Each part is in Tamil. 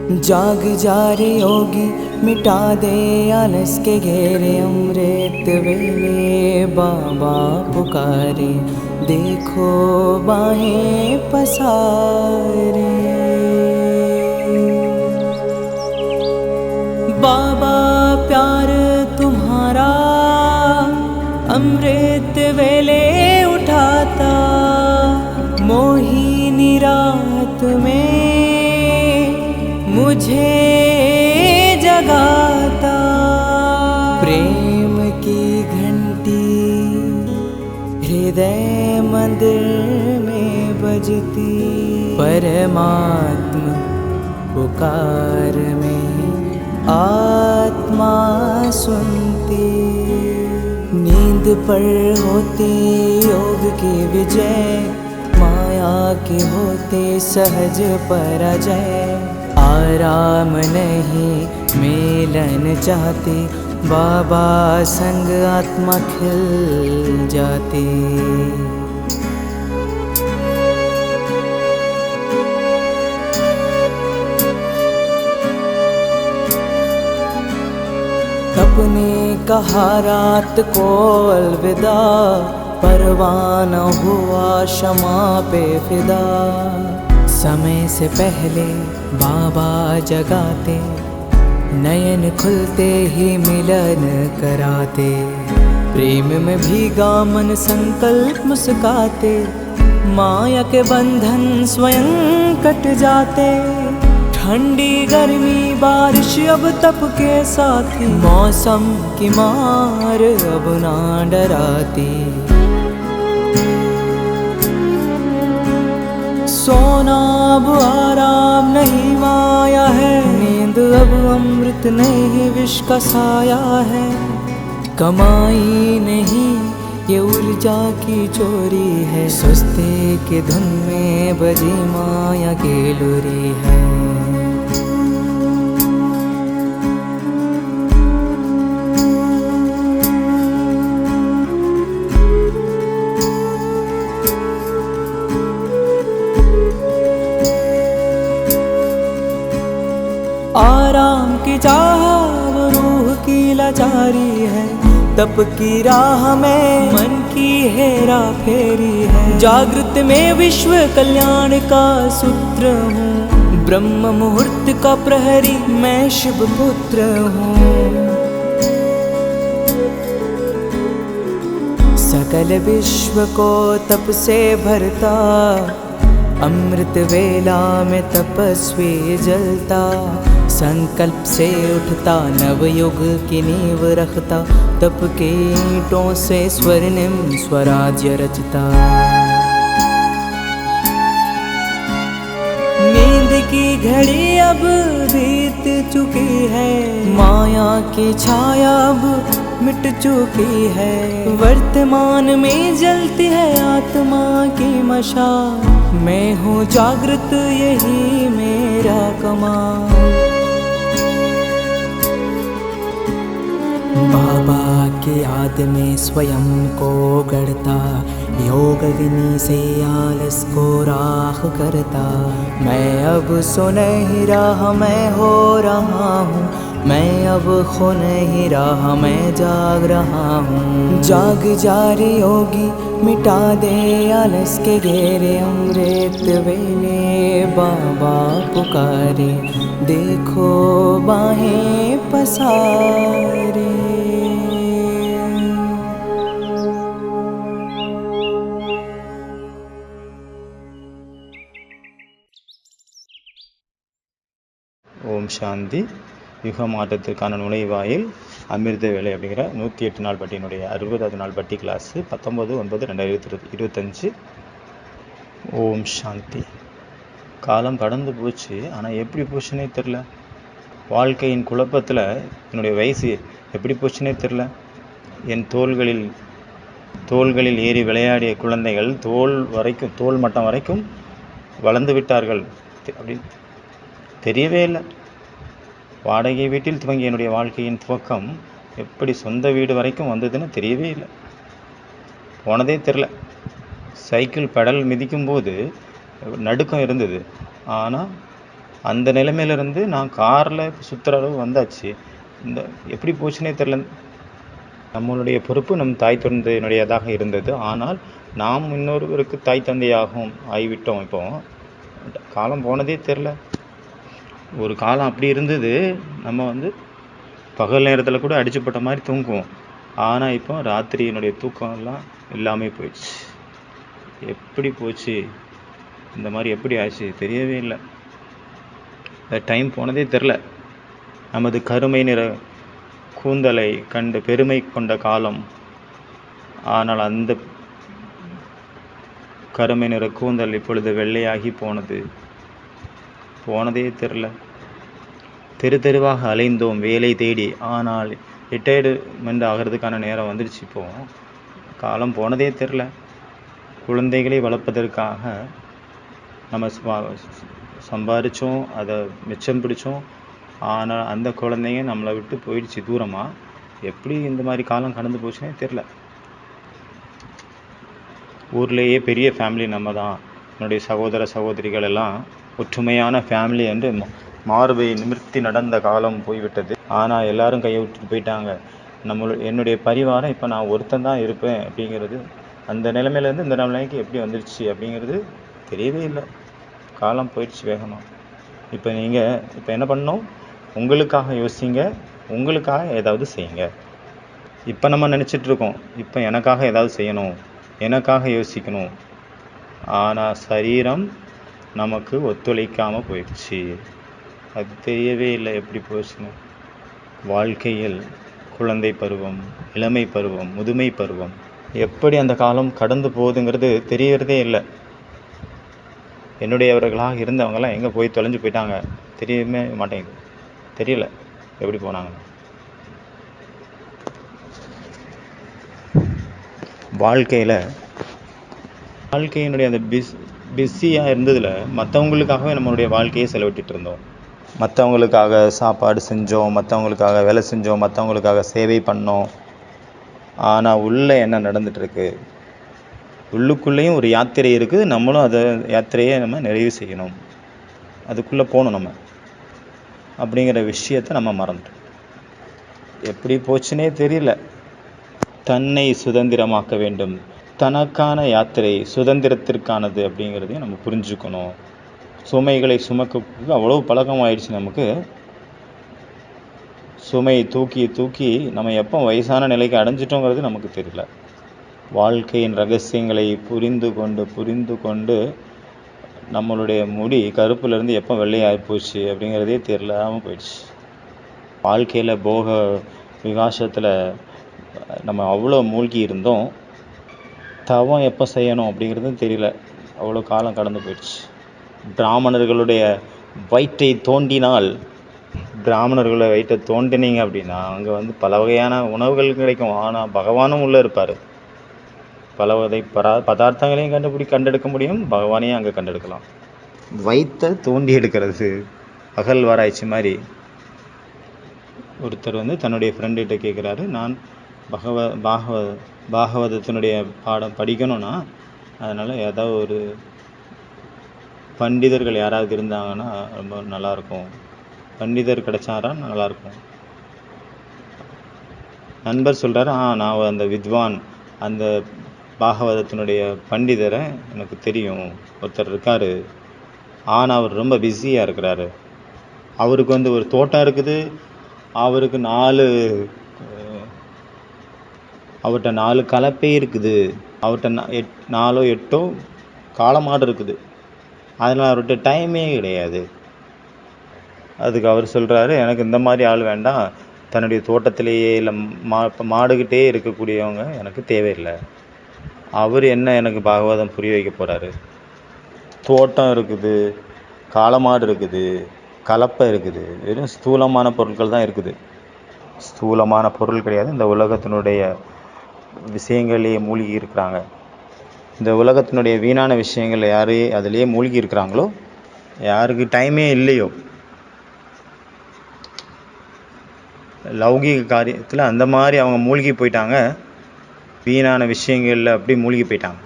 जाग जा रे योगी, मिटा दे आलस के घेरे। अमृत वेले बाबा पुकारे, देखो बाहें पसारे। बाबा प्यार तुम्हारा अमृत वेले उठाता, मोहिनी रात में मुझे जगाता। प्रेम की घंटी हृदय मंदिर में बजती, परमात्मा पुकार में आत्मा सुनती। नींद पर होती योग की विजय, माया के होते सहज पराजय। आराम नहीं मिलन चाहती, बाबा संग आत्मा खिल जाती। अपने कहा रात को अलविदा, परवाना हुआ क्षमा पे फिदा। समय से पहले बाबा जगाते, नयन खुलते ही मिलन कराते। प्रेम में भीगा मन संकल्प मुस्काते, माया के बंधन स्वयं कट जाते। ठंडी गर्मी बारिश अब तप के साथी, मौसम की मार अब ना डराती। सोना अब आराम नहीं माया है, नींद अब अमृत नहीं विष का साया है। कमाई नहीं ये ऊर्जा की चोरी है, सुस्ती की धुन में बजी माया की लुरी है। आराम की चाह वो रूह की लाचारी है, तप की राह में मन की हेरा फेरी है। जागृत में विश्व कल्याण का सूत्र हूँ, ब्रह्म मुहूर्त का प्रहरी मैं शिव पुत्र हूँ। सकल विश्व को तप से भरता, अमृत वेला में तपस्वी जलता। संकल्प से उठता नवयुग की नींव रखता, तप के ईंटों से स्वर्णिम स्वराज्य रचता। नींद की घड़ी अब बीत चुकी है, माया की छाया अब मिट चुकी है। वर्तमान में जलती है आत्मा की मशाल, मैं हूँ जागृत यही मेरा कमाल। बाबा की याद में स्वयं को गढ़ता, योग अग्नि से आलस को राख करता। मैं अब सुनहरी राह मैं हो रहा हूँ, मैं अब खो नहीं रहा मैं जाग रहा हूँ। जाग जा रे योगी, मिटा दे आलस के घेरे। अमृत वेले बाबा पुकारे, देखो बाहें पसारे। ஓம் சாந்தி. யுக மாற்றத்திற்கான நுழைவாயில் அமிர்த வேலை அப்படிங்கிற 108 நாள் பட்டியினுடைய 60வது நாள் பட்டி கிளாஸ் 19/9/2025. ஓம் சாந்தி. காலம் கடந்து போச்சு, ஆனால் எப்படி போச்சுன்னே தெரில. வாழ்க்கையின் குழப்பத்தில் என்னுடைய வயசு எப்படி போச்சுன்னே தெரில. என் தோள்களில் ஏறி விளையாடிய குழந்தைகள் தோல் மட்டம் வரைக்கும் வளர்ந்து விட்டார்கள் அப்படின்னு தெரியவே இல்லை. வாடகை வீட்டில் துவங்கிய என்னுடைய வாழ்க்கையின் துவக்கம் எப்படி சொந்த வீடு வரைக்கும் வந்ததுன்னு தெரியவே இல்லை. போனதே தெரில. சைக்கிள் பெடல் மிதிக்கும்போது நடுக்கம் இருந்தது, ஆனால் அந்த நிலைமையிலேருந்து நான் காரில் சுற்றுற அளவு வந்தாச்சு. இந்த எப்படி போச்சுன்னே தெரில. நம்மளுடைய பொறுப்பு நம் தாய் தந்தையினுடையதாக இருந்தது. ஆனால் நாம் இன்னொருவருக்கு தாய் தந்தையாகவும் ஆகிவிட்டோம். இப்போ காலம் போனதே தெரில. ஒரு காலம் அப்படி இருந்தது, நம்ம பகல் நேரத்தில் கூட அடிச்சுப்பட்ட மாதிரி தூங்குவோம். ஆனால் இப்போ ராத்திரியினுடைய தூக்கம்லாம் இல்லாமல் போயிடுச்சு. எப்படி போச்சு, இந்த மாதிரி எப்படி ஆச்சு தெரியவே இல்லை. டைம் போனதே தெரில. நமது கருமை நிற கூந்தலை கண்டு பெருமை கொண்ட காலம். ஆனால் அந்த கருமை நிற கூந்தல் இப்பொழுது வெள்ளையாகி போனதே தெரில. தெருவாக அலைந்தோம் வேலை தேடி. ஆனால் ரிட்டையர்மெண்ட் ஆகிறதுக்கான நேரம் வந்துடுச்சு. இப்போது காலம் போனதே தெரில. குழந்தைகளை வளர்ப்பதற்காக நம்ம சம்பாதிச்சோம், அதை மிச்சம் பிடிச்சோம். ஆனால் அந்த குழந்தைங்க நம்மளை விட்டு போயிடுச்சு தூரமாக. எப்படி இந்த மாதிரி காலம் கடந்து போச்சுன்னே தெரில. ஊர்லேயே பெரிய ஃபேமிலி நம்ம தான். என்னுடைய சகோதர சகோதரிகள் எல்லாம் ஒற்றுமையான ஃபேமிலி என்று மார்பை நிமிர்த்தி நடந்த காலம் போய்விட்டது. ஆனால் எல்லாரும் கையை விட்டுட்டு போயிட்டாங்க. என்னுடைய பரிவாரம் இப்போ நான் ஒருத்தன் தான் இருப்பேன் அப்படிங்கிறது, அந்த நிலைமையிலேருந்து இந்த நிலைமைக்கு எப்படி வந்துடுச்சு அப்படிங்கிறது தெரியவே இல்லை. காலம் போயிடுச்சு வேகமாக. இப்போ என்ன பண்ணணும்? உங்களுக்காக யோசிங்க, உங்களுக்காக ஏதாவது செய்யுங்க. இப்போ நம்ம நினச்சிட்ருக்கோம், இப்போ எனக்காக ஏதாவது செய்யணும், எனக்காக யோசிக்கணும். ஆனால் சரீரம் நமக்கு ஒத்துழைக்காமல் போயிடுச்சு. அது தெரியவே இல்லை எப்படி போச்சுன்னு. வாழ்க்கையில் குழந்தை பருவம், இளமை பருவம், முதுமை பருவம், எப்படி அந்த காலம் கடந்து போகுதுங்கிறது தெரியறதே இல்லை. என்னுடையவர்களாக இருந்தவங்களாம் எங்கே போய் தொலைஞ்சு போயிட்டாங்க தெரியவே மாட்டேங்குது. தெரியல எப்படி போனாங்க. வாழ்க்கையினுடைய அந்த பிஸியாக இருந்ததில் மற்றவங்களுக்காகவே நம்மளுடைய வாழ்க்கையை செலவிட்டு இருந்தோம். மற்றவங்களுக்காக சாப்பாடு செஞ்சோம், மற்றவங்களுக்காக வேலை செஞ்சோம், மற்றவங்களுக்காக சேவை பண்ணோம். ஆனால் உள்ளே என்ன நடந்துகிட்ருக்கு? உள்ளுக்குள்ளேயும் ஒரு யாத்திரை இருக்குது. நம்மளும் அதை யாத்திரையை நம்ம நிறைவு செய்யணும், அதுக்குள்ளே போகணும் நம்ம அப்படிங்கிற விஷயத்தை நம்ம மறந்துட்டோம். எப்படி போச்சுன்னே தெரியல. தன்னை சுதந்திரமாக்க வேண்டும். தனக்கான யாத்திரை சுதந்திரத்திற்கானது அப்படிங்கிறதையும் நம்ம புரிஞ்சுக்கணும். சுமைகளை சுமக்க அவ்வளோ பழக்கமாயிடுச்சு நமக்கு. சுமை தூக்கி நம்ம எப்போ வயசான நிலைக்கு அடைஞ்சிட்டோங்கிறது நமக்கு தெரியல. வாழ்க்கையின் ரகசியங்களை புரிந்து கொண்டு நம்மளுடைய முடி கருப்புலேருந்து எப்போ வெள்ளையாகி போச்சு அப்படிங்கிறதே தெரியாமல் போயிடுச்சு. வாழ்க்கையில் போக விகாசத்தில் நம்ம அவ்வளோ மூழ்கி இருந்தோம். தவம் எப்போ செய்யணும் அப்படிங்கிறதும் தெரியல. அவ்வளோ காலம் கடந்து போயிடுச்சு. பிராமணர்களுடைய வயிற்றை தோண்டினீங்க அப்படின்னா அங்கே பல வகையான உணவுகள் கிடைக்கும். ஆனால் பகவானும் உள்ளே இருப்பார். பல வகை பதார்த்தங்களையும் கண்டெடுக்க முடியும், பகவானையும் அங்கே கண்டெடுக்கலாம். வயிற்றை தோண்டி எடுக்கிறது அகழ்வாராய்ச்சி மாதிரி. ஒருத்தர் தன்னுடைய ஃப்ரெண்டுகிட்ட கேட்குறாரு, நான் பாகவதத்தினுடைய பாடம் படிக்கணும்னா அதனால் ஏதாவது ஒரு பண்டிதர்கள் யாராவது இருந்தாங்கன்னா ரொம்ப நல்லாயிருக்கும், பண்டிதர் கிடைச்சாரா நல்லாயிருக்கும். நண்பர் சொல்கிறாரு, நான் அந்த வித்வான், அந்த பாகவதத்தினுடைய பண்டிதரை எனக்கு தெரியும், ஒருத்தர் இருக்கார். ஆனால் அவர் ரொம்ப பிஸியாக இருக்கிறாரு. அவருக்கு ஒரு தோட்டம் இருக்குது. அவருக்கு அவர்கிட்ட 4 கலப்பை இருக்குது. அவர்கிட்ட 4 8 காளமாடு இருக்குது. அதனால் அவர்கிட்ட டைமே கிடையாது. அதுக்கு அவர் சொல்கிறாரு, எனக்கு இந்த மாதிரி ஆள் வேண்டாம். தன்னுடைய தோட்டத்திலேயே இல்லை மாடுகிட்டே இருக்கக்கூடியவங்க எனக்கு தேவையில்லை. அவர் எனக்கு பாகவதம் புரிய வைக்க போகிறாரு? தோட்டம் இருக்குது, காளமாடு இருக்குது, கலப்பை இருக்குது. வெறும் ஸ்தூலமான பொருட்கள் தான் இருக்குது. ஸ்தூலமான பொருள் கிடையாது. இந்த உலகத்தினுடைய விஷயங்கள்லேயே மூழ்கி இருக்கிறாங்க. இந்த உலகத்தினுடைய வீணான விஷயங்கள் அதிலேயே மூழ்கி இருக்கிறாங்களோ, யாருக்கு டைமே இல்லையோ, லௌகிக காரியத்தில் அந்த மாதிரி அவங்க மூழ்கி போயிட்டாங்க. வீணான விஷயங்களில் அப்படி மூழ்கி போயிட்டாங்க.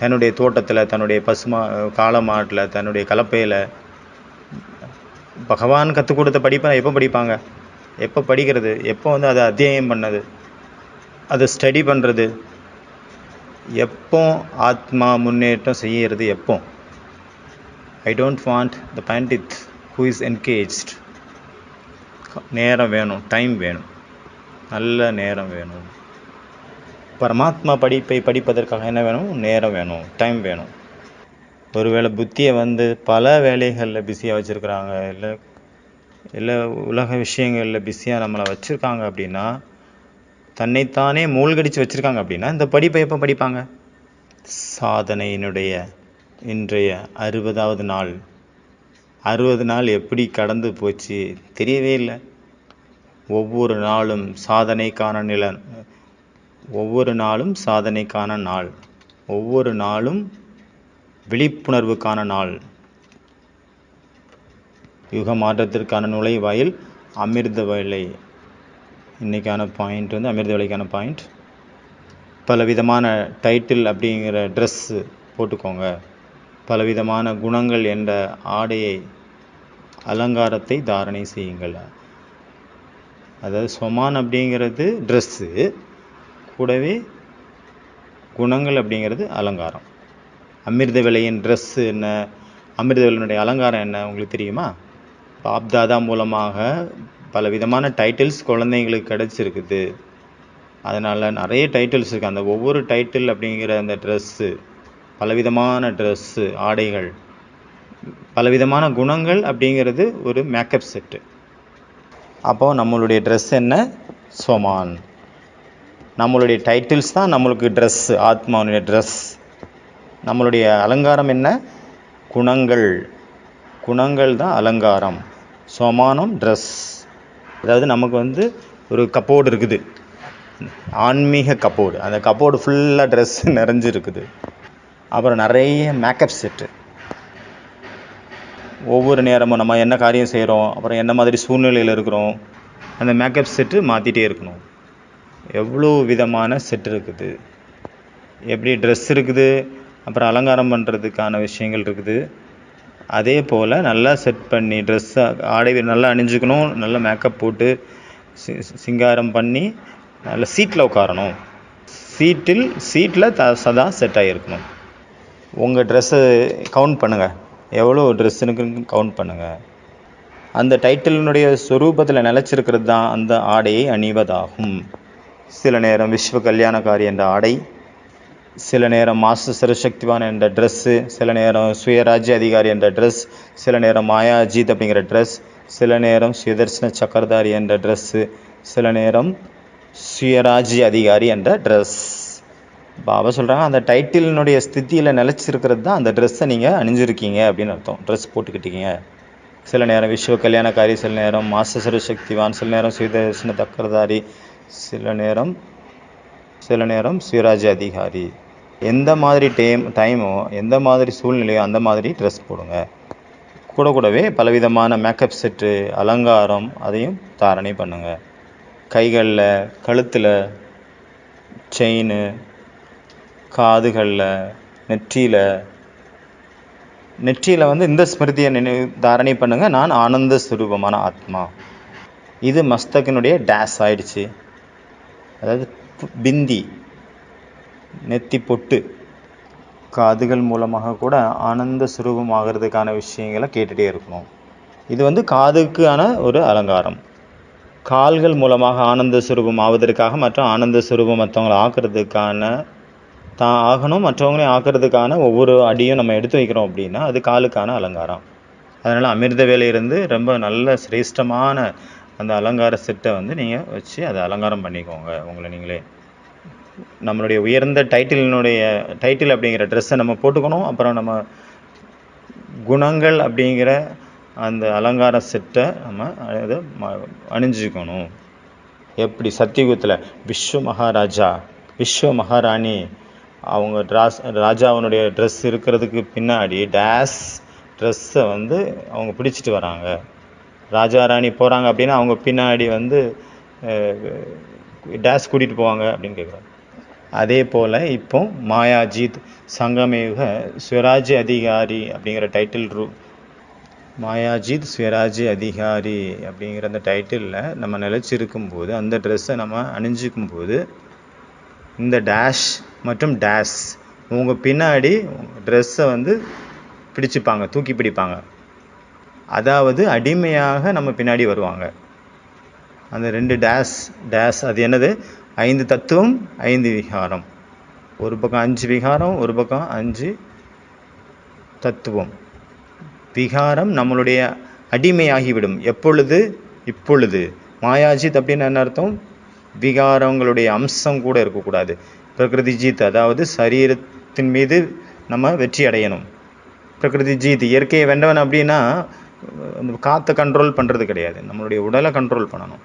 தன்னுடைய தோட்டத்தில், தன்னுடைய காளமாட்டில், தன்னுடைய கலப்பையில் பகவான் கற்றுக் கொடுத்த படிப்பை எப்போ படிப்பாங்க? எப்போ படிக்கிறது? எப்போ வந்து அதை அத்தியாயம் பண்ணது, அதை ஸ்டடி பண்ணுறது? எப்போ ஆத்மா முன்னேற்றம் செய்கிறது? எப்போ? I don't want the Pandit who is engaged. நேரம் வேணும், டைம் வேணும், நல்ல நேரம் வேணும். பரமாத்மா படிப்பை படிப்பதற்காக என்ன வேணும்? நேரம் வேணும், டைம் வேணும். ஒருவேளை புத்தியை வந்து பல வேலைகளில் பிஸியாக வச்சுருக்குறாங்க, இல்லை உலக விஷயங்களில் பிஸியாக நம்மளை வச்சுருக்காங்க அப்படின்னா, தன்னைத்தானே மூழ்கடிச்சு வச்சுருக்காங்க அப்படின்னா இந்த படிப்பை எப்போ படிப்பாங்க? சாதனையினுடைய இன்றைய 60வது நாள். 60 நாள் எப்படி கடந்து போச்சு தெரியவே இல்லை. ஒவ்வொரு நாளும் சாதனைக்கான ஒவ்வொரு நாளும் சாதனைக்கான நாள், ஒவ்வொரு நாளும் விழிப்புணர்வுக்கான நாள். யுக மாற்றத்திற்கான நுழைவாயில் அமிர்த வேலை. இன்றைக்கான பாயிண்ட் வந்து அமிர்த வேலைக்கான பாயிண்ட். பலவிதமான டைட்டில் அப்படிங்கிற ட்ரெஸ்ஸு போட்டுக்கோங்க. பலவிதமான குணங்கள் என்ற ஆடையை, அலங்காரத்தை தாரணை செய்யுங்கள். அதாவது ஸ்வமான் அப்படிங்கிறது ட்ரெஸ்ஸு, கூடவே குணங்கள் அப்படிங்கிறது அலங்காரம். அமிர்த வேலையின் ட்ரெஸ்ஸு என்ன, அமிர்த வேலையினுடைய அலங்காரம் என்ன உங்களுக்கு தெரியுமா? பாப்தாதா மூலமாக பலவிதமான டைட்டில்ஸ் குழந்தைங்களுக்கு கிடச்சிருக்குது. அதனால் நிறைய டைட்டில்ஸ் இருக்குது. அந்த ஒவ்வொரு டைட்டில் அப்படிங்கிற அந்த ட்ரெஸ்ஸு, பலவிதமான ட்ரெஸ்ஸு, ஆடைகள், பலவிதமான குணங்கள் அப்படிங்கிறது ஒரு மேக்கப் செட்டு. அப்போது நம்மளுடைய ட்ரெஸ் என்ன? ஸ்வமான். நம்மளுடைய டைட்டில்ஸ் தான் நம்மளுக்கு ட்ரெஸ்ஸு, ஆத்மாவுடைய ட்ரெஸ். நம்மளுடைய அலங்காரம் என்ன? குணங்கள். குணங்கள் தான் அலங்காரம். ஸ்வமானம் ட்ரெஸ். அதாவது நமக்கு வந்து ஒரு கப்போர்டு இருக்குது, ஆன்மீக கப்போர்டு. அந்த கப்போர்டு ஃபுல்லாக ட்ரெஸ் நிறைஞ்சு இருக்குது. அப்புறம் நிறைய மேக்கப் செட்டு. ஒவ்வொரு நேரமும் நம்ம என்ன காரியம் செய்கிறோம், அப்புறம் என்ன மாதிரி சூழ்நிலையில் இருக்கிறோம், அந்த மேக்கப் செட்டு மாற்றிட்டே இருக்கணும். எவ்வளோ விதமான செட் இருக்குது. எப்படி ட்ரெஸ் இருக்குது, அப்புறம் அலங்காரம் பண்ணுறதுக்கான விஷயங்கள் இருக்குது. அதே போல் நல்லா செட் பண்ணி ட்ரெஸ்ஸை, ஆடை நல்லா அணிஞ்சுக்கணும், நல்லா மேக்கப் போட்டு சிங்காரம் பண்ணி நல்ல சீட்டில் உட்காரணும். சீட்டில் சதா செட் ஆகியிருக்கணும். உங்கள் ட்ரெஸ்ஸு கவுண்ட் பண்ணுங்கள், எவ்வளோ ட்ரெஸ்ஸுன்னு கவுண்ட் பண்ணுங்கள். அந்த டைட்டிலினுடைய ஸ்வரூபத்தில் நிலச்சிருக்கிறது தான் அந்த ஆடையை அணிவதாகும். சில நேரம் விஸ்வ கல்யாணக்காரி என்ற ஆடை, சில நேரம் மாஸ்டர் சர்வசக்திவான் என்ற ட்ரெஸ்ஸு, சில நேரம் சுயராஜ்ய அதிகாரி என்ற ட்ரெஸ், சில நேரம் மாயா அஜித் அப்படிங்கிற ட்ரெஸ், சில நேரம் சுயதர்சன சக்கரதாரி என்ற ட்ரெஸ்ஸு, சில நேரம் சுயராஜ்ய அதிகாரி என்ற ட்ரெஸ். பாபா சொல்கிறாங்க, அந்த டைட்டிலினுடைய ஸ்தித்தியில் நிலச்சிருக்கிறது தான் அந்த ட்ரெஸ்ஸை நீங்கள் அணிஞ்சிருக்கீங்க அப்படின்னு அர்த்தம். ட்ரெஸ் போட்டுக்கிட்டீங்க. சில நேரம் விஸ்வ கல்யாணக்காரி, சில நேரம் மாஸ்டர் சர்வசக்திவான், சில நேரம் சுயதர்சன சக்கரதாரி, சில நேரம் சுயராஜ்ய அதிகாரி. எந்த மாதிரி டைமோ, எந்த மாதிரி சூழ்நிலையோ அந்த மாதிரி ட்ரெஸ் போடுங்க. கூடவே பலவிதமான மேக்கப் செட்டு, அலங்காரம், அதையும் தாரணை பண்ணுங்கள். கைகளில், கழுத்தில் செயின், காதுகளில், நெற்றியில் வந்து இந்த ஸ்மிருதியை தாரணை பண்ணுங்கள். நான் ஆனந்த ஸ்வரூபமான ஆத்மா. இது மஸ்தகனுடைய டேஸ் ஆயிடுச்சு. அதாவது பிந்தி, நெத்தி பொட்டு. காதுகள் மூலமாக கூட ஆனந்த சுரூபம் ஆகிறதுக்கான விஷயங்களை கேட்டுகிட்டே இருக்கணும். இது வந்து காதுக்கான ஒரு அலங்காரம். கால்கள் மூலமாக ஆனந்த சுரூபம் ஆவதற்காக, மற்றும் ஆனந்த சுரூபம் மற்றவங்களை ஆக்கிறதுக்கான, தான் ஆகணும், மற்றவங்களையும் ஆக்கிறதுக்கான ஒவ்வொரு அடியும் நம்ம எடுத்து வைக்கிறோம் அப்படின்னா அது காலுக்கான அலங்காரம். அதனால் அமிர்த வேலையிலிருந்து ரொம்ப நல்ல சிரேஷ்டமான அந்த அலங்கார செட்டை வந்து நீங்கள் வச்சு அதை அலங்காரம் பண்ணிக்கோங்க உங்களை நீங்களே. நம்மளுடைய உயர்ந்த டைட்டில் அப்படிங்கிற ட்ரெஸ்ஸை நம்ம போட்டுக்கணும். அப்புறம் நம்ம குணங்கள் அப்படிங்கிற அந்த அலங்கார செட்டை நம்ம அதை அணிஞ்சிக்கணும். எப்படி சத்தியுகத்தில் விஸ்வ மகாராஜா, விஸ்வ மகாராணி, அவங்க ராஜாவனுடைய ட்ரெஸ் இருக்கிறதுக்கு பின்னாடி டேஸ் ட்ரெஸ்ஸை வந்து அவங்க பிடிச்சிட்டு வராங்க. ராஜா ராணி போகிறாங்க அப்படின்னா அவங்க பின்னாடி வந்து டேஸ் கூட்டிகிட்டு போவாங்க அப்படின்னு கேட்குறாங்க. அதே போல் இப்போ மாயாஜித் சங்கமயுக சுயராஜ்ய அதிகாரி அப்படிங்கிற டைட்டில் மாயாஜித் ஸ்வராஜ்ய அதிகாரி அப்படிங்கிற அந்த டைட்டிலில் நம்ம நிலச்சிருக்கும்போது, அந்த ட்ரெஸ்ஸை நம்ம அணிஞ்சிக்கும்போது, இந்த டேஷ் மற்றும் டேஷ் உங்கள் பின்னாடி ட்ரெஸ்ஸை பிடிச்சிப்பாங்க, தூக்கி பிடிப்பாங்க. அதாவது அடிமையாக நம்ம பின்னாடி வருவாங்க. அந்த 2 டேஷ் டேஷ் அது என்னது? 5 தத்துவம், 5 விகாரம். ஒரு பக்கம் 5 விகாரம், ஒரு பக்கம் 5 தத்துவம். விகாரம் நம்மளுடைய அடிமையாகிவிடும். எப்பொழுது? இப்பொழுது. மாயாஜித் அப்படின்னு என்ன அர்த்தம்? விகாரங்களுடைய அம்சம் கூட இருக்கக்கூடாது. பிரகிருதி ஜீத், அதாவது சரீரத்தின் மீது நம்ம வெற்றி அடையணும். பிரகிருதி ஜீத், இயற்கையை வென்றவன் அப்படின்னா காற்றை கண்ட்ரோல் பண்ணுறது கிடையாது, நம்மளுடைய உடலை கண்ட்ரோல் பண்ணணும்.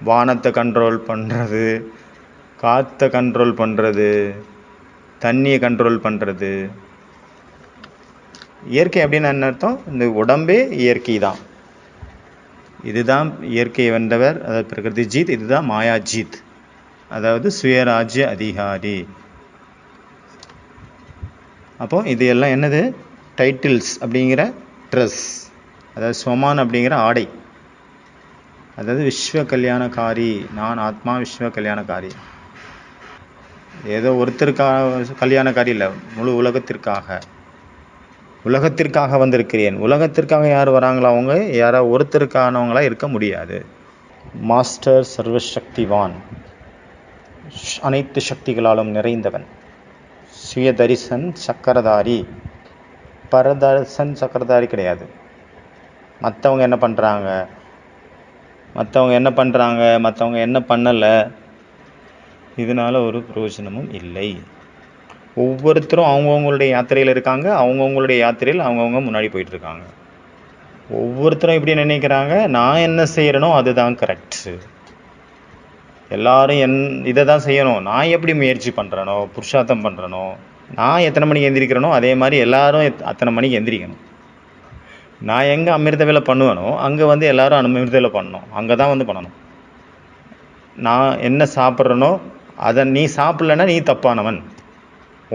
வானத்தை கண்ட்ரோல் பண்ணுறது, காற்றை கண்ட்ரோல் பண்ணுறது, தண்ணியை கண்ட்ரோல் பண்ணுறது. இயற்கை அப்படின்னு என்ன அர்த்தம்? இந்த உடம்பே இயற்கை தான். இதுதான் இயற்கையை வென்றவர், அதாவது பிரகிருதி ஜீத். இதுதான் மாயாஜீத், அதாவது சுயராஜ்ய அதிகாரி. அப்போ இது எல்லாம் என்னது? டைட்டில்ஸ் அப்படிங்கிற ட்ரெஸ், அதாவது ஸ்வமான் அப்படிங்கிற ஆடை, அதாவது விஸ்வ கல்யாணக்காரி. நான் ஆத்மா விஸ்வ கல்யாணக்காரி. ஏதோ ஒருத்தருக்காக கல்யாணக்காரி இல்லை, முழு உலகத்திற்காக வந்திருக்கிறேன். உலகத்திற்காக யார் வராங்களோ அவங்க யாரோ ஒருத்தருக்கானவங்களா இருக்க முடியாது. மாஸ்டர் சர்வசக்திவான், அனைத்து சக்திகளாலும் நிறைந்தவன், சுயதரிசன் சக்கரதாரி. பரதர்சன் சக்கரதாரி கிடையாது. மற்றவங்க என்ன பண்ணுறாங்க, மற்றவங்க என்ன பண்ணலை, இதனால் ஒரு பிரயோஜனமும் இல்லை. ஒவ்வொருத்தரும் அவங்கவுங்களுடைய யாத்திரையில் இருக்காங்க, அவங்கவுங்களுடைய யாத்திரையில் அவங்கவுங்க முன்னாடி போயிட்டுருக்காங்க. ஒவ்வொருத்தரும் எப்படி நினைக்கிறாங்க? நான் என்ன செய்கிறேனோ அதுதான் கரெக்டு, எல்லாரும் இதை தான் செய்யணும், நான் எப்படி முயற்சி பண்ணுறேனோ, புருஷார்த்தம் பண்ணுறேனோ, நான் எத்தனை மணிக்கு எந்திரிக்கிறேனோ அதே மாதிரி எல்லாரும் அத்தனை மணிக்கு எந்திரிக்கணும். நான் எங்கே அமிர்த வேலை பண்ணுவேனோ அங்கே எல்லாரும் அமிர்த வேலை பண்ணணும், அங்கே தான் பண்ணணும். நான் என்ன சாப்பிட்றேனோ அதை நீ சாப்பிட்லன்னா நீ தப்பானவன்.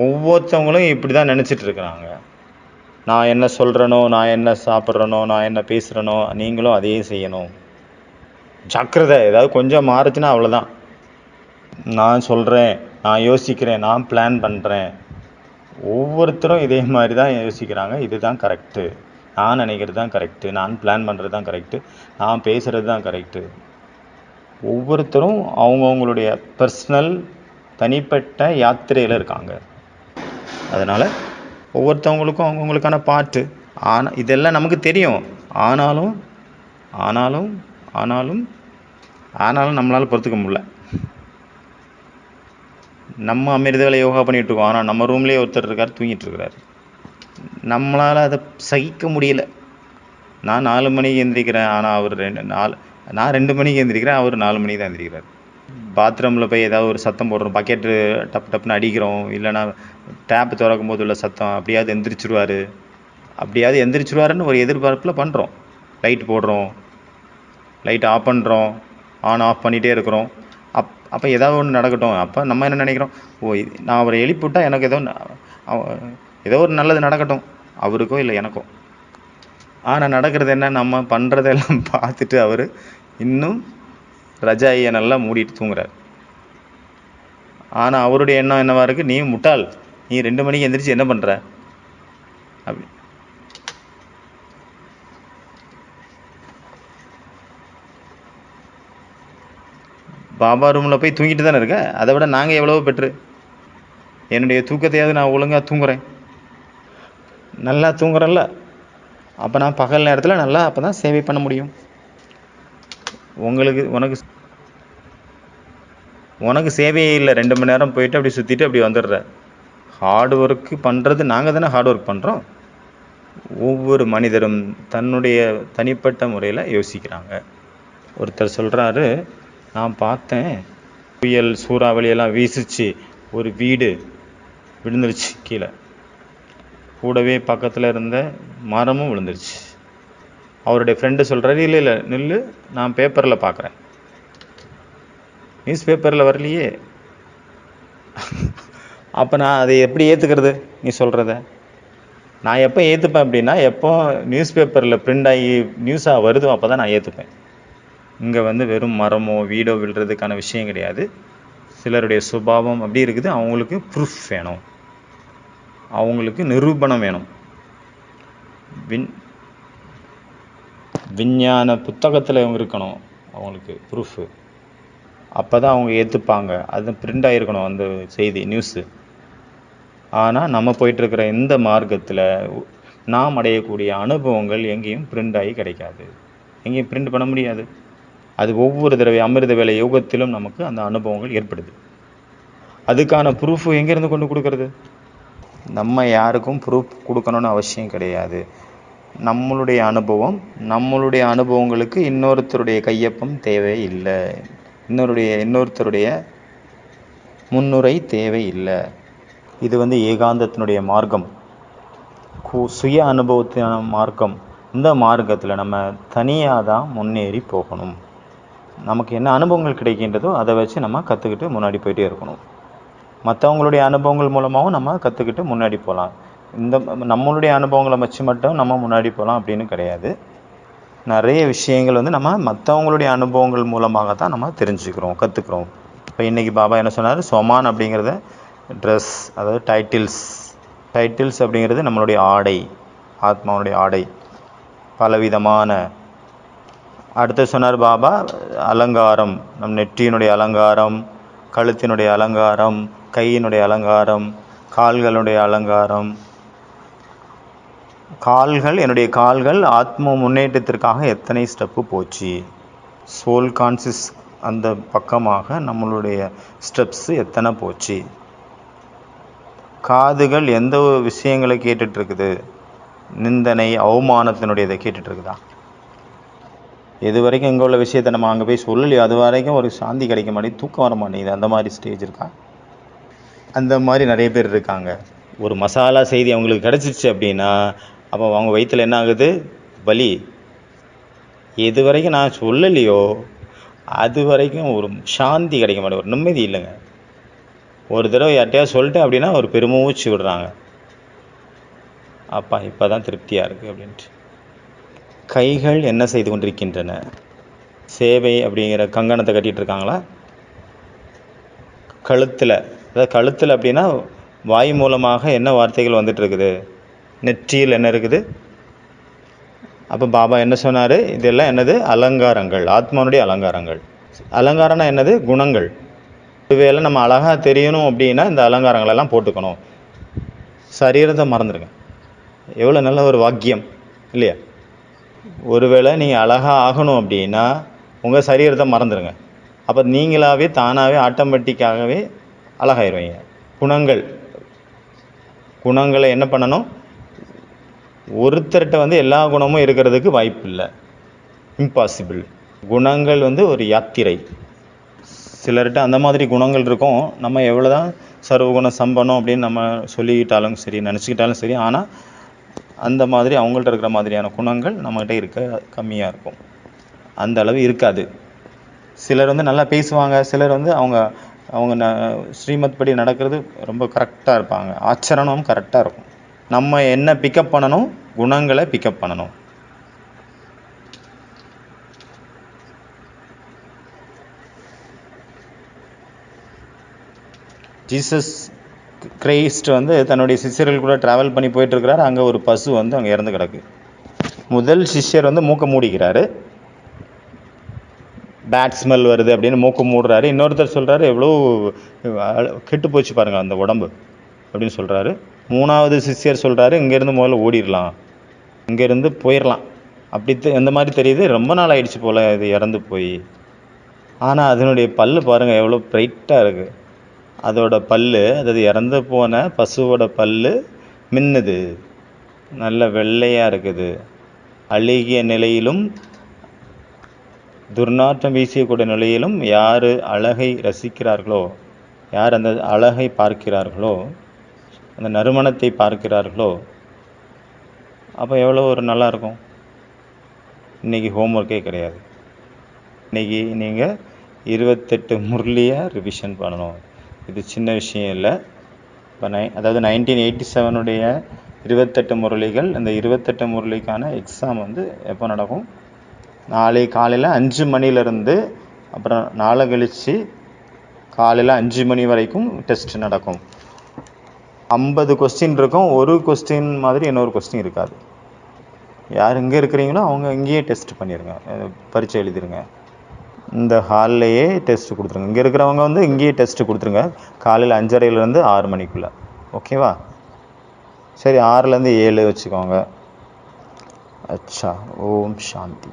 ஒவ்வொருத்தவங்களும் இப்படி தான் நினச்சிட்டு இருக்கிறாங்க. நான் என்ன சொல்கிறேனோ, நான் என்ன சாப்பிட்றேனோ, நான் என்ன பேசுகிறேனோ நீங்களும் அதையே செய்யணும். ஜாக்கிரதை, ஏதாவது கொஞ்சம் மாறுச்சுன்னா அவ்வளோதான். நான் சொல்கிறேன், நான் யோசிக்கிறேன், நான் பிளான் பண்ணுறேன். ஒவ்வொருத்தரும் இதே மாதிரி தான் யோசிக்கிறாங்க. இதுதான் கரெக்டு, நான் நினைக்கிறது தான் கரெக்டு, நான் பிளான் பண்ணுறது தான் கரெக்டு, நான் பேசுகிறது தான் கரெக்டு. ஒவ்வொருத்தரும் அவங்கவுங்களுடைய பர்சனல் தனிப்பட்ட யாத்திரையில் இருக்காங்க. அதனால் ஒவ்வொருத்தவங்களுக்கும் அவங்கவுங்களுக்கான பாட்டு. ஆனால் இதெல்லாம் நமக்கு தெரியும். ஆனாலும் ஆனாலும் ஆனாலும் ஆனாலும் நம்மளால் பொறுத்துக்க முடியல. நம்ம அமிர்த வேலை யோகா பண்ணிகிட்ருக்கோம், ஆனால் நம்ம ரூம்லேயே ஒருத்தர் இருக்கார், தூங்கிட்டு இருக்கிறார். நம்மளால் அதை சகிக்க முடியல. நான் 4 மணிக்கு எந்திரிக்கிறேன், ஆனால் அவர் நான் 2 மணிக்கு எந்திரிக்கிறேன், அவர் 4 மணிக்கு தான் எந்திரிக்கிறார். பாத்ரூமில் போய் ஏதாவது ஒரு சத்தம் போடுறோம், பக்கெட்டு டப்புன்னு அடிக்கிறோம், இல்லைனா டேப்பு திறக்கும் போது உள்ள சத்தம், அப்படியாவது எந்திரிச்சிருவாருன்னு ஒரு எதிர்பார்ப்பில் பண்ணுறோம். லைட் போடுறோம், லைட் ஆஃப் பண்ணுறோம், ஆன் ஆஃப் பண்ணிகிட்டே இருக்கிறோம். அப்போ ஏதாவது ஒன்று நடக்கட்டும். அப்போ நம்ம என்ன நினைக்கிறோம்? நான் அவரை எழுப்பிவிட்டால் எனக்கு ஏதோ ஒரு நல்லது நடக்கட்டும், அவருக்கோ இல்லை எனக்கோ. ஆனால் நடக்கிறது என்ன? நம்ம பண்ணுறதெல்லாம் பார்த்துட்டு அவர் இன்னும் ரஜாயை நல்லா மூடிட்டு தூங்குறார். ஆனால் அவருடைய எண்ணம் என்னவா இருக்குது? நீ முட்டாள், நீ 2 மணிக்கு எந்திரிச்சு என்ன பண்ணுற அப்படி. பாபா ரூமில் போய் தூங்கிட்டு தானே இருக்க, அதை விட நாங்கள் எவ்வளவோ பெட்ரு. என்னுடைய தூக்கத்தையாவது நான் ஒழுங்காக தூங்குறேன், நல்லா தூங்குறேன்ல. அப்போ நான் பகல் நேரத்தில் நல்லா அப்போ தான் சேவை பண்ண முடியும். உனக்கு சேவையே இல்லை. 2 மணி நேரம் போயிட்டு அப்படி சுற்றிட்டு அப்படி வந்துடுற. ஹார்ட் ஒர்க்கு பண்ணுறது நாங்கள் தானே ஹார்ட் ஒர்க் பண்ணுறோம். ஒவ்வொரு மனிதரும் தன்னுடைய தனிப்பட்ட முறையில் யோசிக்கிறாங்க. ஒருத்தர் சொல்கிறாரு, நான் பார்த்தேன், புயல் சூறாவளியெல்லாம் வீசிச்சு, ஒரு வீடு விழுந்துருச்சு கீழே, கூடவே பக்கத்தில் இருந்த மரமும் விழுந்துருச்சு. அவருடைய ஃப்ரெண்டு சொல்கிறாரு, இல்லை நில்லு, நான் பேப்பரில் பார்க்குறேன். நியூஸ் பேப்பரில் வரலையே, அப்போ நான் அதை எப்படி ஏற்றுக்கிறது நீ சொல்கிறத? நான் எப்போ ஏற்றுப்பேன் அப்படின்னா, எப்போ நியூஸ் பேப்பரில் பிரிண்ட் ஆகி நியூஸாக வருதோ அப்போ தான் நான் ஏற்றுப்பேன். இங்கே வந்து வெறும் மரமோ வீடோ விழுறதுக்கான விஷயம் கிடையாது. சிலருடைய சுபாவம் அப்படி இருக்குது. அவங்களுக்கு ப்ரூஃப் வேணும், அவங்களுக்கு நிரூபணம் வேணும். விஞ்ஞான புத்தகத்தில் அவங்க இருக்கணும், அவங்களுக்கு ப்ரூஃபு. அப்போ தான் அவங்க ஏற்றுப்பாங்க. அது பிரிண்ட் ஆகிருக்கணும் அந்த செய்தி, நியூஸு. ஆனால் நம்ம போயிட்டுருக்கிற இந்த மார்க்கத்தில் நாம் அடையக்கூடிய அனுபவங்கள் எங்கேயும் பிரிண்ட் ஆகி கிடைக்காது, எங்கேயும் பிரிண்ட் பண்ண முடியாது. அது ஒவ்வொரு தடவை அமிர்த வேலை யோகத்திலும் நமக்கு அந்த அனுபவங்கள் ஏற்படுது. அதுக்கான ப்ரூஃப் எங்கேருந்து கொண்டு கொடுக்கறது? நம்ம யாருக்கும் ப்ரூஃப் கொடுக்கணும்னு அவசியம் கிடையாது. நம்மளுடைய அனுபவங்களுக்கு இன்னொருத்தருடைய கையொப்பம் தேவை இல்லை, இன்னொருத்தருடைய முன்னுரை தேவை இல்லை. இது வந்து ஏகாந்தத்தினுடைய மார்க்கம், சுய அனுபவத்தின மார்க்கம். இந்த மார்க்கத்தில் நம்ம தனியாக தான் முன்னேறி போகணும். நமக்கு என்ன அனுபவங்கள் கிடைக்கின்றதோ அதை வச்சு நம்ம கற்றுக்கிட்டு முன்னாடி போயிட்டே இருக்கணும். மற்றவங்களுடைய அனுபவங்கள் மூலமாகவும் நம்ம கற்றுக்கிட்டு முன்னாடி போகலாம். நம்மளுடைய அனுபவங்களை வச்சு மட்டும் நம்ம முன்னாடி போகலாம் அப்படின்னு கிடையாது. நிறைய விஷயங்கள் வந்து நம்ம மற்றவங்களுடைய அனுபவங்கள் மூலமாக தான் நம்ம தெரிஞ்சுக்கிறோம், கற்றுக்குறோம். இப்போ இன்றைக்கி பாபா என்ன சொன்னார்? சொமான் அப்படிங்கிறத ட்ரெஸ், அதாவது டைட்டில்ஸ் அப்படிங்கிறது நம்மளுடைய ஆடை, ஆத்மாவுடைய ஆடை, பலவிதமான. அடுத்து சொன்னார் பாபா அலங்காரம், நம் நெற்றியினுடைய அலங்காரம், கழுத்தினுடைய அலங்காரம், கையினுடைய அலங்காரம், கால்களுடைய அலங்காரம். என்னுடைய கால்கள் ஆத்ம முன்னேற்றத்திற்காக எத்தனை ஸ்டெப்பு போச்சு, சோல் கான்சியஸ் அந்த பக்கமாக நம்மளுடைய ஸ்டெப்ஸு எத்தனை போச்சு. காதுகள் எந்த விஷயங்களை கேட்டுட்ருக்குது? நிந்தனை, அவமானத்தினுடையதை கேட்டுட்ருக்குதா? எது வரைக்கும் இங்கே உள்ள விஷயத்தை நம்ம அங்கே போய் சொல்லலையோ அது வரைக்கும் ஒரு சாந்தி கிடைக்க மாட்டேங்குது, தூக்கம் வர மாட்டேங்குது. அந்த மாதிரி ஸ்டேஜ் இருக்கா? அந்த மாதிரி நிறைய பேர் இருக்காங்க. ஒரு மசாலா செய்தி அவங்களுக்கு கிடச்சிச்சு அப்படின்னா அப்போ அவங்க வயிற்றில் என்ன ஆகுது? வலி. எது வரைக்கும் நான் சொல்லலையோ அது வரைக்கும் ஒரு சாந்தி கிடைக்க மாட்டேங்குது, ஒரு நிம்மதி இல்லைங்க. ஒரு தடவை யார்ட்டையா சொல்லிட்டேன் அப்படின்னா ஒரு பெருமூச்சு விடுறாங்க, அப்பா இப்போ தான் திருப்தியாக இருக்குது அப்படின்ட்டு. கைகள் என்ன செய்து கொண்டிருக்கின்றன? சேவை அப்படிங்கிற கங்கணத்தை கட்டிகிட்டு இருக்காங்களா? கழுத்தில் அப்படின்னா வாய் மூலமாக என்ன வார்த்தைகள் வந்துட்டு இருக்குது? நெற்றியில் என்ன இருக்குது? அப்போ பாபா என்ன சொன்னார்? இதெல்லாம் என்னது? அலங்காரங்கள், ஆத்மானுடைய அலங்காரங்கள். அலங்காரம்னா என்னது? குணங்கள். ஒருவேளை நம்ம அழகாக தெரியணும் அப்படின்னா இந்த அலங்காரங்களெல்லாம் போட்டுக்கணும். சரீரத்தை மறந்துடுங்க. எவ்வளோ நல்ல ஒரு வாக்கியம் இல்லையா? ஒருவேளை நீங்கள் அழகாக ஆகணும் அப்படின்னா உங்கள் சரீரத்தை மறந்துடுங்க. அப்போ நீங்களாகவே தானாகவே ஆட்டோமேட்டிக்காகவே அழகாயிருவீங்க. குணங்களை என்ன பண்ணணும்? ஒருத்தர்கிட்ட வந்து எல்லா குணமும் இருக்கிறதுக்கு வாய்ப்பு இல்லை, இம்பாசிபிள். குணங்கள் வந்து ஒரு யாத்திரை. சிலர்கிட்ட அந்த மாதிரி குணங்கள் இருக்கும். நம்ம எவ்வளோ தான் சர்வகுண சம்பனம் அப்படின்னு நம்ம சொல்லிக்கிட்டாலும் சரி, நினச்சிக்கிட்டாலும் சரி, ஆனால் அந்த மாதிரி அவங்கள்ட்ட இருக்கிற மாதிரியான குணங்கள் நம்மகிட்ட இருக்க கம்மியாக இருக்கும், அந்த அளவு இருக்காது. சிலர் வந்து நல்லா பேசுவாங்க, சிலர் வந்து அவங்க ஸ்ரீமத் படி நடக்கிறது ரொம்ப கரெக்டாக இருப்பாங்க, ஆச்சரணம் கரெக்டாக இருக்கும். நம்ம என்ன பிக்கப் பண்ணணும்? குணங்களை பிக்கப் பண்ணணும். ஜீசஸ் கிரைஸ்ட் வந்து தன்னுடைய சிஷ்யர்கள் கூட ட்ராவல் பண்ணி போயிட்டுருக்கிறார். அங்கே ஒரு பசு வந்து அங்கே இறந்து கிடக்கு. முதல் சிஷ்யர் வந்து மூக்க மூடிக்கிறாரு, பேட் ஸ்மெல் வருது அப்படின்னு மூக்க மூடுறாரு. இன்னொருத்தர் சொல்கிறாரு எவ்வளோ கெட்டு போச்சு பாருங்கள் அந்த உடம்பு அப்படின்னு சொல்கிறாரு. மூணாவது சிஷ்யர் சொல்கிறாரு இங்கேருந்து முதல்ல ஓடிடலாம், இங்கேருந்து போயிடலாம். அப்படி இந்த மாதிரி தெரியுது, ரொம்ப நாள் ஆயிடுச்சு போல் இது இறந்து போய். ஆனால் அதனுடைய பல்லு பாருங்கள் எவ்வளோ பிரைட்டாக இருக்குது. அதோட பல்லு, அதாவது இறந்து போன பசுவோட பல்லு மின்னுது, நல்ல வெள்ளையாக இருக்குது. அழுகிய நிலையிலும் துர்நாற்றம் வீசியக்கூடிய நிலையிலும் யார் அழகை ரசிக்கிறார்களோ, யார் அந்த அழகை பார்க்கிறார்களோ, அந்த நறுமணத்தை பார்க்கிறார்களோ, அப்போ எவ்வளோ ஒரு நல்லாயிருக்கும். இன்றைக்கி ஹோம்ஒர்க்கே கிடையாது. இன்றைக்கி நீங்கள் 28 முரளியாக ரிவிஷன் பண்ணணும். இது சின்ன விஷயம் இல்லை. இப்போ அதாவது 1987 28 முரளிகள். இந்த 28 முரளிக்கான எக்ஸாம் வந்து எப்போ நடக்கும்? நாளை காலையில் 5 மணிலேருந்து அப்புறம் நாளை கழித்து காலையில் 5 மணி வரைக்கும் டெஸ்ட் நடக்கும். 50 கொஸ்டின் இருக்கும். ஒரு கொஸ்டின் மாதிரி இன்னொரு கொஸ்டின் இருக்காது. யார் இங்கே இருக்கிறீங்களோ அவங்க இங்கேயே டெஸ்ட் பண்ணிடுங்க, பரீட்சை எழுதிருங்க. இந்த ஹால்லையே டெஸ்ட்டு கொடுத்துருங்க. இங்கே இருக்கிறவங்க வந்து இங்கேயே டெஸ்ட்டு கொடுத்துருங்க காலையில் 5:30 6 மணிக்குள்ளே. ஓகேவா? சரி, 6லேருந்து 7 வச்சுக்கோங்க. அச்சா. ஓம் சாந்தி.